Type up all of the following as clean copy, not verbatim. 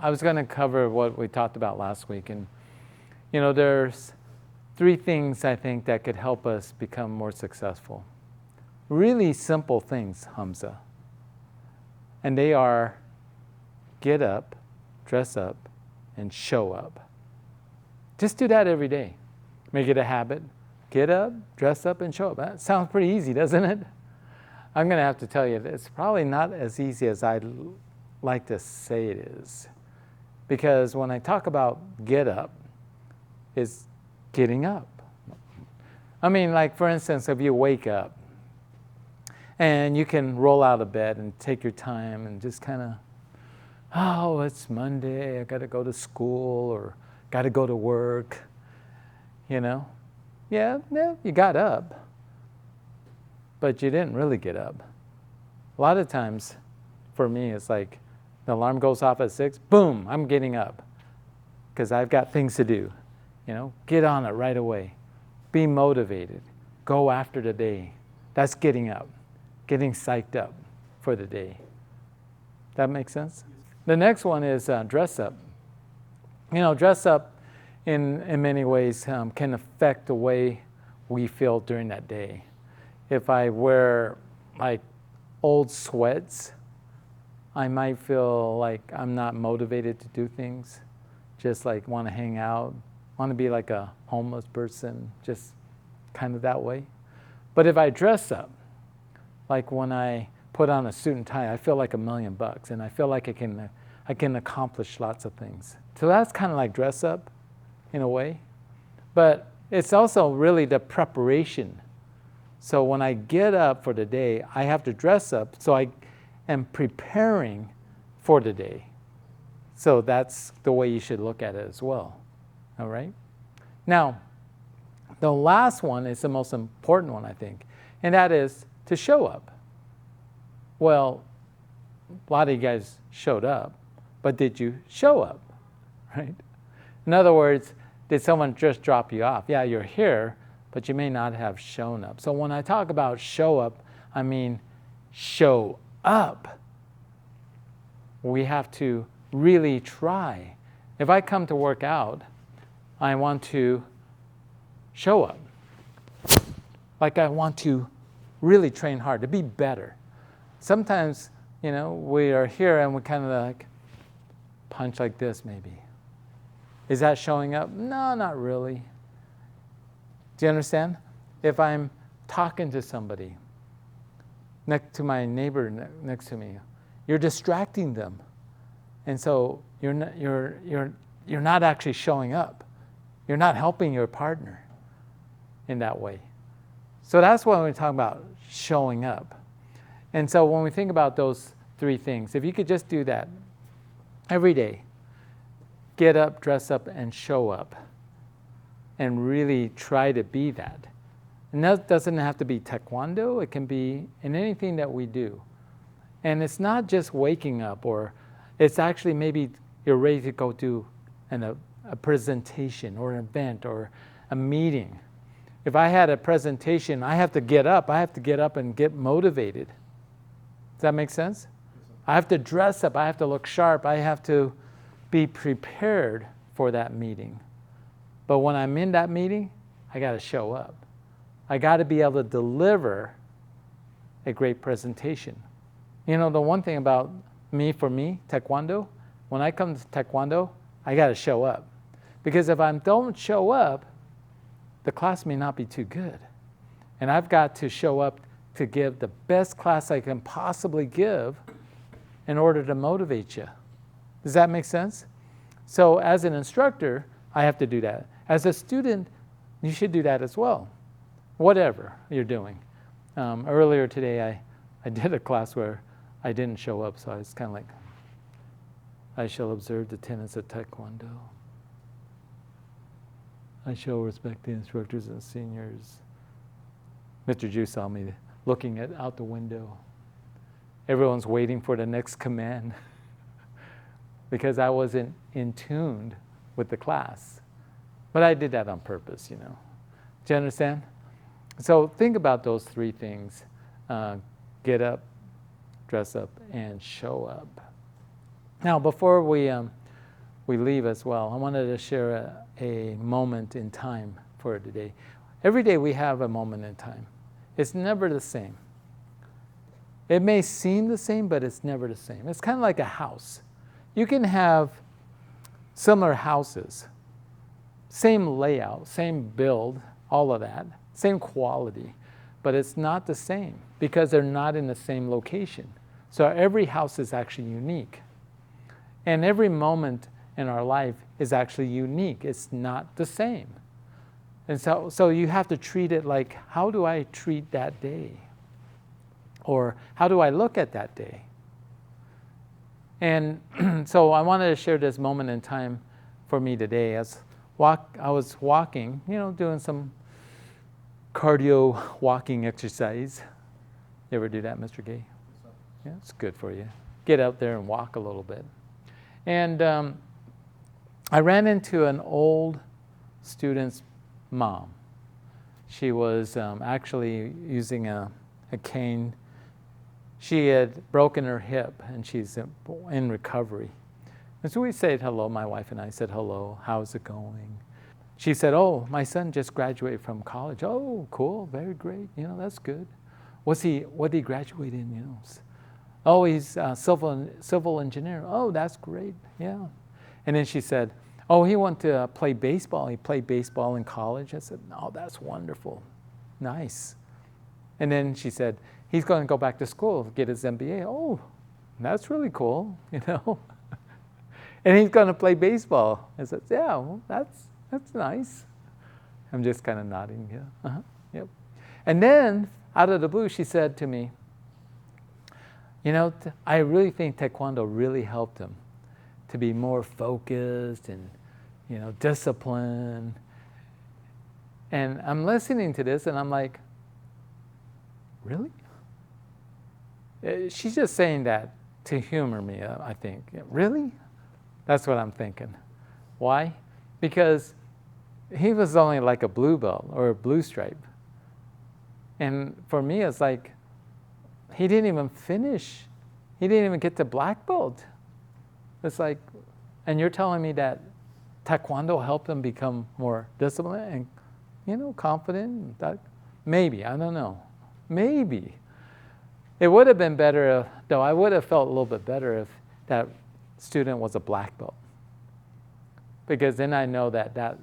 I was going to cover what we talked about last week. And, there's 3 things I think that could help us become more successful. Really simple things, Hamza. And they are get up, dress up, and show up. Just do that every day. Make it a habit. Get up, dress up, and show up. That sounds pretty easy, doesn't it? I'm going to have to tell you, it's probably not as easy as I'd like to say it is. Because when I talk about get up, it's getting up. I mean, like for instance, if you wake up and you can roll out of bed and take your time and just kind of, oh, it's Monday, I got to go to school or got to go to work, Yeah, you got up, but you didn't really get up. A lot of times, for me, it's like the alarm goes off at 6, boom, I'm getting up because I've got things to do. Get on it right away. Be motivated. Go after the day. That's getting up, getting psyched up for the day. That makes sense? The next one is dress up. Dress up in many ways can affect the way we feel during that day. If I wear like old sweats, I might feel like I'm not motivated to do things, just like want to hang out, want to be like a homeless person, just kind of that way. But if I dress up, like when I put on a suit and tie, I feel like $1,000,000 and I feel like I can accomplish lots of things. So that's kind of like dress up in a way. But it's also really the preparation. So when I get up for the day, I have to dress up so I am preparing for the day. So that's the way you should look at it as well. All right? Now, the last one is the most important one, I think, and that is to show up. Well, a lot of you guys showed up, but did you show up? Right? In other words, did someone just drop you off? Yeah, you're here, but you may not have shown up. So when I talk about show up, I mean show up. We have to really try. If I come to work out, I want to show up. Like I want to really train hard, to be better. Sometimes, we are here and we kind of like punch like this maybe. Is that showing up? No, not really. Do you understand? If I'm talking to somebody, next to my neighbor next to me, you're distracting them. And so you're not actually showing up. You're not helping your partner in that way. So that's what we're talking about, showing up. And so when we think about those 3 things, if you could just do that every day, get up, dress up, and show up, and really try to be that. And that doesn't have to be Taekwondo. It can be in anything that we do. And it's not just waking up, or it's actually maybe you're ready to go do a presentation or an event or a meeting. If I had a presentation, I have to get up. I have to get up and get motivated. Does that make sense? I have to dress up. I have to look sharp. I have to be prepared for that meeting. But when I'm in that meeting, I got to show up. I got to be able to deliver a great presentation. The one thing about for me, Taekwondo, when I come to Taekwondo, I got to show up. Because if I don't show up, the class may not be too good. And I've got to show up to give the best class I can possibly give in order to motivate you. Does that make sense? So as an instructor, I have to do that. As a student, you should do that as well, whatever you're doing. Earlier today, I did a class where I didn't show up, so I was kind of like, I shall observe the tenets of Taekwondo. I shall respect the instructors and seniors. Mr. Ju saw me looking out the window. Everyone's waiting for the next command because I wasn't in tune with the class. But I did that on purpose, Do you understand? So think about those 3 things. Get up, dress up, and show up. Now, before we we leave as well, I wanted to share a moment in time for today. Every day we have a moment in time. It's never the same. It may seem the same, but it's never the same. It's kind of like a house. You can have similar houses, same layout, same build, all of that, same quality, but it's not the same because they're not in the same location. So every house is actually unique. And every moment in our life is actually unique. It's not the same. And so you have to treat it like, how do I treat that day? Or how do I look at that day? And so I wanted to share this moment in time for me today. I was walking, doing some cardio walking exercise. You ever do that, Mr. Gay? Yeah, it's good for you. Get out there and walk a little bit. And I ran into an old student's mom. She was actually using a cane. She had broken her hip and she's in recovery. And so we said hello, my wife and I said hello, how's it going? She said, oh, my son just graduated from college. Oh, cool, very great, that's good. What did he graduate in, Oh, he's a civil engineer. Oh, that's great, yeah. And then she said, oh, he went to play baseball. He played baseball in college. I said, oh, that's wonderful, nice. And then she said, he's going to go back to school, get his MBA. Oh, that's really cool, And he's going to play baseball. I said, yeah, well, that's nice. I'm just kind of nodding, yeah, yep. And then, out of the blue, she said to me, I really think Taekwondo really helped him to be more focused and, disciplined. And I'm listening to this and I'm like, really? She's just saying that to humor me, I think. Really? That's what I'm thinking. Why? Because he was only like a blue belt or a blue stripe. And for me, it's like, he didn't even finish. He didn't even get to black belt. It's like, and you're telling me that Taekwondo helped him become more disciplined and, confident? That, maybe, I don't know. Maybe. It would have been better, though I would have felt a little bit better if that student was a black belt. Because then I know that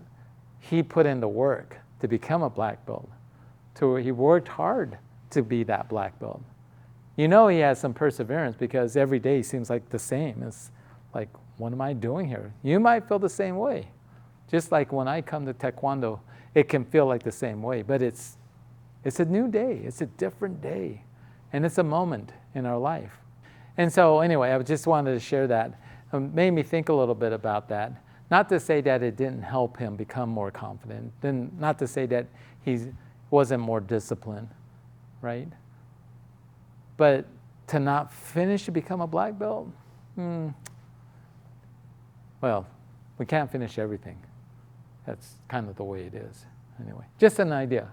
he put in the work to become a black belt. He worked hard to be that black belt. He has some perseverance because every day seems like the same. It's like, what am I doing here? You might feel the same way. Just like when I come to Taekwondo, it can feel like the same way, but it's a new day. It's a different day. And it's a moment in our life. And so anyway, I just wanted to share that. It made me think a little bit about that. Not to say that it didn't help him become more confident. Then not to say that he wasn't more disciplined, right? But to not finish to become a black belt, well, we can't finish everything. That's kind of the way it is. Anyway, just an idea.